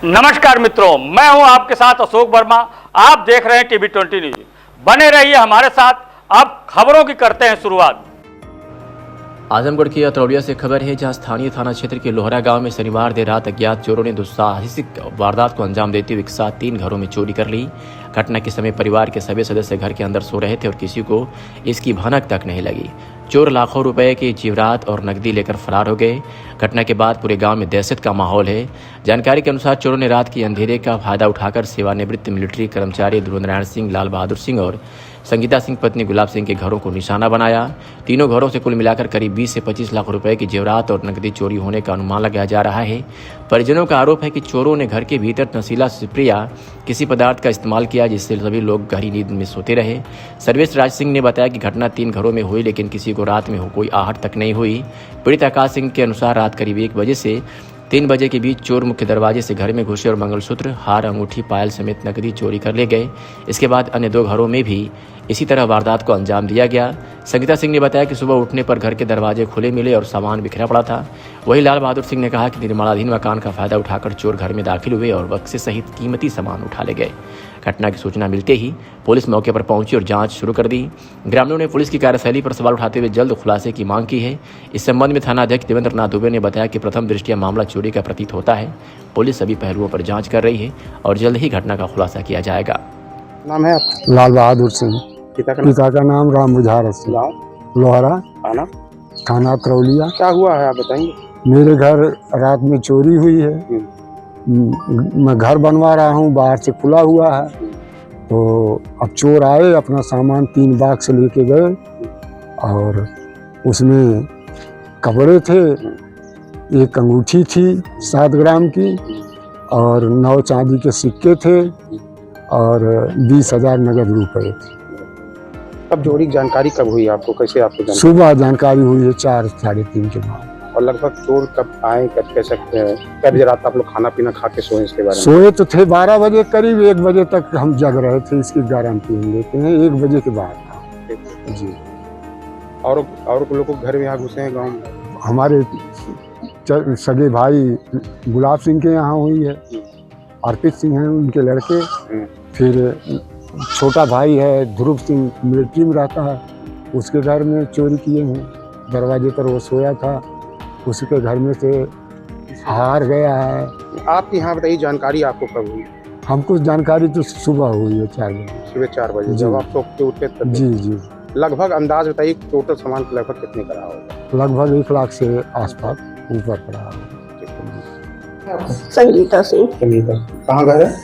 नमस्कार मित्रों, मैं हूं आपके साथ अशोक वर्मा। आप देख रहे हैं टीवी 20 न्यूज। बने रहिए हमारे साथ। अब खबरों की करते हैं शुरुआत। आजमगढ़ की अतरौलिया से खबर है, जहां स्थानीय थाना क्षेत्र के लोहरा गांव में शनिवार देर रात अज्ञात चोरों ने दुस्साहसिक वारदात को अंजाम देते हुए एक साथ 3 घरों में चोरी कर ली। घटना के समय परिवार के सभी सदस्य घर के अंदर सो रहे थे और किसी को इसकी भनक तक नहीं लगी। चोर लाखों रुपए के जेवरात और नकदी लेकर फरार हो गए। घटना के बाद पूरे गांव में दहशत का माहौल है। जानकारी के अनुसार चोरों ने रात के अंधेरे का फायदा उठाकर सेवानिवृत्त मिलिट्री कर्मचारी ध्रुव नारायण सिंह, लाल बहादुर सिंह और संगीता सिंह पत्नी गुलाब सिंह के घरों को निशाना बनाया। तीनों घरों से कुल मिलाकर करीब 20 से 25 लाख रुपए की जेवरात और नकदी चोरी होने का अनुमान लगाया जा रहा है। परिजनों का आरोप है कि चोरों ने घर के भीतर नशीला स्प्रे या किसी पदार्थ का इस्तेमाल किया, जिससे सभी लोग गहरी नींद में सोते रहे। सर्वेश राज सिंह ने बताया कि घटना 3 घरों में हुई, लेकिन किसी को रात में कोई आहट तक नहीं हुई। पीड़ित आकाश सिंह के अनुसार रात करीब 1 बजे से 3 बजे के बीच चोर मुख्य दरवाजे से घर में घुसे और मंगलसूत्र, हार, अंगूठी, पायल समेत नकदी चोरी कर ले गए। इसके बाद अन्य 2 घरों में भी इसी तरह वारदात को अंजाम दिया गया। संगीता सिंह ने बताया कि सुबह उठने पर घर के दरवाजे खुले मिले और सामान बिखरा पड़ा था। वहीं लाल बहादुर सिंह ने कहा कि निर्माणाधीन मकान का फायदा उठाकर चोर घर में दाखिल हुए और बक्से सहित कीमती सामान उठा ले गए। घटना की सूचना मिलते ही पुलिस मौके पर पहुंची और जांच शुरू कर दी। ग्रामीणों ने पुलिस की कार्यशैली पर सवाल उठाते हुए जल्द खुलासे की मांग की है। इस संबंध में थाना अध्यक्ष देवेंद्र नाथ दुबे ने बताया कि प्रथम दृष्टया मामला चोरी का प्रतीत होता है। पुलिस सभी पहलुओं पर जांच कर रही है और जल्द ही घटना का खुलासा किया जाएगा। नाम है आपका? लाल बहादुर सिंह। पिता का नाम राम बुझार सिंह, लोहरा, थाना अतरौलिया। क्या हुआ है आप बताएंगे? मेरे घर रात में चोरी हुई है। मैं घर बनवा रहा हूँ, बाहर से खुला हुआ है, तो अब चोर आए, अपना सामान 3 बाक्स लेके गए और उसमें कपड़े थे, एक अंगूठी थी 7 ग्राम की और 9 चांदी के सिक्के थे और 20,000 नगद रुपए थे। कब चोरी की जानकारी कब हुई आपको? कैसे आपको जानकारी? सुबह जानकारी हुई है 4 साढ़े 3 के बाद। और लगभग चोर कब आए, कब कैसे क्या बजे रात आप लोग खाना पीना खा के सोए? इसके बारे में सोए तो थे 12 बजे करीब, 1 बजे तक हम जग रहे थे, इसकी गारंटी हम लेते हैं। 1 बजे के बाद था जी। और लोग घर में यहाँ घुसे हैं गाँव में? हमारे सगे भाई गुलाब सिंह के यहाँ हुई है, अर्पित सिंह हैं उनके लड़के, फिर छोटा भाई है ध्रुव सिंह, मिलिट्री में रहता है, उसके घर में चोरी किए हैं। दरवाजे पर वो सोया था, उसके घर में से हार गया है। आपके यहाँ बताइए जानकारी आपको कब हुई? हमको जानकारी तो सुबह हुई है 4 बजे। सुबह 4 बजे जब आप सो के उठे तब? जी जी। लगभग अंदाज बताइए टोटल सामान लगभग कितने का रहा होगा? लगभग 1 लाख से आसपास ऊपर पड़ा होगा। संगीता सिंह। कहाँ घर है?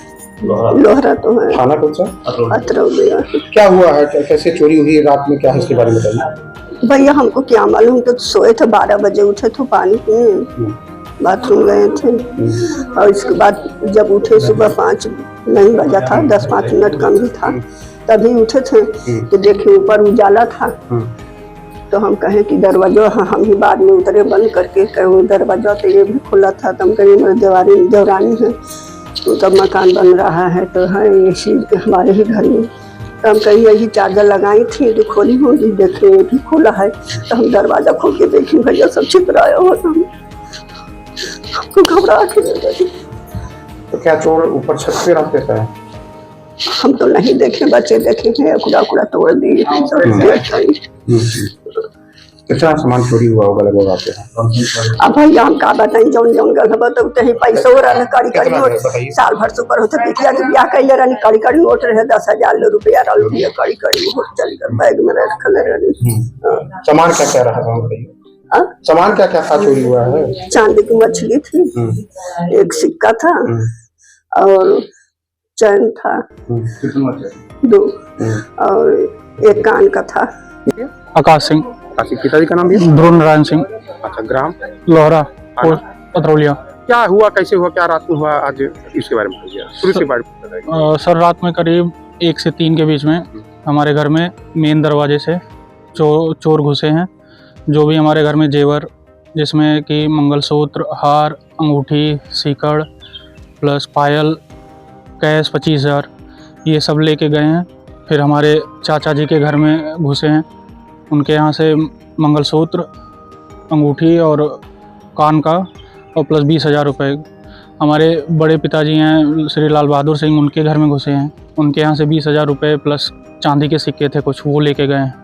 लोहरा तो है। थाना कौन सा? अतरौलिया। क्या हुआ है, कैसे चोरी हुई रात में, क्या है इसके बारे में बताइए। भैया हमको क्या मालूम, तो सोए थे, 12 बजे उठे थे, पानी पीने बाथरूम गए थे और इसके बाद जब उठे सुबह 5 नहीं बजा था, 10-5 मिनट कम ही था, तभी उठे थे तो देखे ऊपर उजाला था। तो हम कहें कि दरवाजा, हम ही बाद में उतरे बंद करके, दरवाजा तो ये भी खुला था। तो हम कहीं मेरे देवरानी है, तो तब मकान बन रहा है तो है इसी हमारे ही घर में। तो हम कहीं यही चार्जर लगाई थी तो खोली होगी, देखे ये भी खोला है। तो हम दरवाजा खोल के देखें, भैया सब छिपराया हो, हमको घबरा के लगी। तो क्या चोर ऊपर छत पे रहते थे? हम तो नहीं देखे, बच्चे देखे हैं, कुड़ा तोड़ दिए। कितना सामान चोरी हुआ होगा लगभग आपके? अब भैया हम का बताई, जौन गल बताते हैं। पैसा रहा कड़ी नोट, साल भर से ऊपर होते। बिटिया के ब्याह कैले रही, कड़ी नोट रहे 10,000 रुपया रहा, कड़ी नोट चल कर बैग में रखल रही। सामान क्या रहा? सामान क्या था चोरी हुआ है? चांदी की मछली थी, एक सिक्का था और चैन था 2 और एक कान का था। आकाश सिंह। पिताजी का नाम भी? ध्रुव नारायण सिंह। अच्छा, ग्राम लोहरा, अतरौलिया। क्या हुआ, कैसे हुआ, क्या रात में हुआ आज, इसके बारे में शुरू से बारे में? सर रात में करीब 1 से 3 के बीच में हमारे घर में मेन दरवाजे से चोर घुसे हैं। जो भी हमारे घर में जेवर, जिसमें कि मंगलसूत्र, हार, अंगूठी, सीकड़ प्लस पायल, कैश 25,000, ये सब लेके गए हैं। फिर हमारे चाचा जी के घर में घुसे हैं, उनके यहाँ से मंगलसूत्र, अंगूठी और कान का और प्लस 20,000 रुपये हमारे बड़े पिताजी हैं श्री लाल बहादुर सिंह, उनके घर में घुसे हैं। उनके यहाँ से 20,000 रुपये प्लस चांदी के सिक्के थे कुछ, वो लेके गए हैं।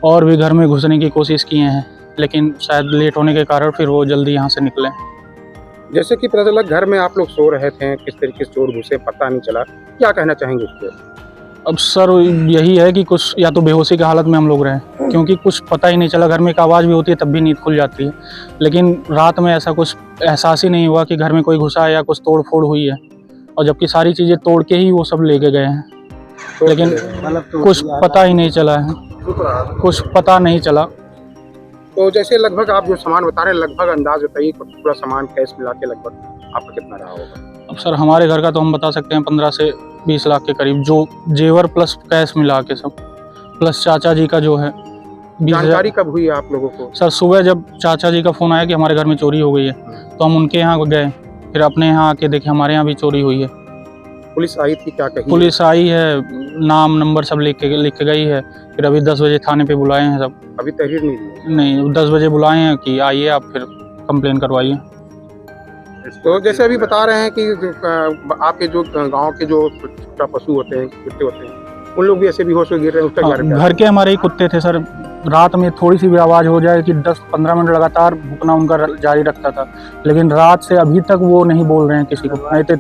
और भी घर में घुसने की कोशिश किए हैं, लेकिन शायद लेट होने के कारण फिर वो जल्दी यहाँ से निकले। जैसे कि पता चला घर में आप लोग सो रहे थे, किस तरीके से चोर घुसे पता नहीं चला, क्या कहना चाहेंगे उस पर? अब सर यही है कि कुछ या तो बेहोशी की हालत में हम लोग रहे, क्योंकि कुछ पता ही नहीं चला। घर में एक आवाज़ भी होती है तब भी नींद खुल जाती है, लेकिन रात में ऐसा कुछ एहसास ही नहीं हुआ कि घर में कोई घुसा है या कुछ तोड़ फोड़ हुई है। और जबकि सारी चीज़ें तोड़ के ही वो सब लेके गए हैं, लेकिन कुछ पता ही नहीं चला है, कुछ पता नहीं चला। तो जैसे लगभग आप जो सामान बता रहे हैं, लगभग अंदाज बताइए, पूरा सामान कैश मिला के लगभग आपका कितना रहा होगा? अब सर हमारे घर का तो हम बता सकते हैं 15 से 20 लाख के करीब, जो जेवर प्लस कैश मिला के सब, प्लस चाचा जी का जो है 20,000। जानकारी कब हुई आप लोगों को? सर सुबह जब चाचा जी का फ़ोन आया कि हमारे घर में चोरी हो गई है, तो हम उनके यहाँ गए, फिर अपने यहाँ आके देखे हमारे यहाँ भी चोरी हुई है। पुलिस आई थी, क्या कही? पुलिस आई है, नाम नंबर सब लिख के गई है। फिर अभी 10 बजे थाने पे बुलाए हैं सब। अभी तहरीर नहीं दी? नहीं, 10 बजे बुलाए हैं कि आइए आप फिर कंप्लेन करवाइए। तो जैसे अभी बता रहे हैं कि आपके जो गांव के जो छोटा पशु होते हैं, कुत्ते होते हैं, उन लोग भी ऐसे बेहोश हो गिर रहे हैं, उसका क्या रहता है? घर के हमारे ही कुत्ते थे सर। रात में थोड़ी सी भी आवाज़ हो जाए कि 10-15 मिनट लगातार भुकना उनका जारी रखता था, लेकिन रात से अभी तक वो नहीं बोल रहे हैं किसी को। नहीं तो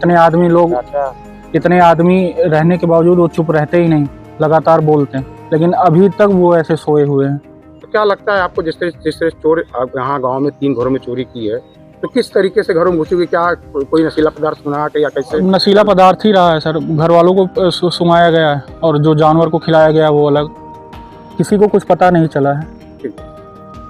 इतने आदमी रहने के बावजूद वो चुप रहते ही नहीं, लगातार बोलते हैं, लेकिन अभी तक वो ऐसे सोए हुए हैं। तो क्या लगता है आपको, जिस तरह चोर यहाँ गाँव में 3 घरों में चोरी की है, तो किस तरीके से घरों में घुसी? क्या कोई नशीला पदार्थ सुना के या कैसे? नशीला पदार्थ ही रहा है सर, घर वालों को सुंघाया गया है और जो जानवर को खिलाया गया वो अलग, किसी को कुछ पता नहीं चला है।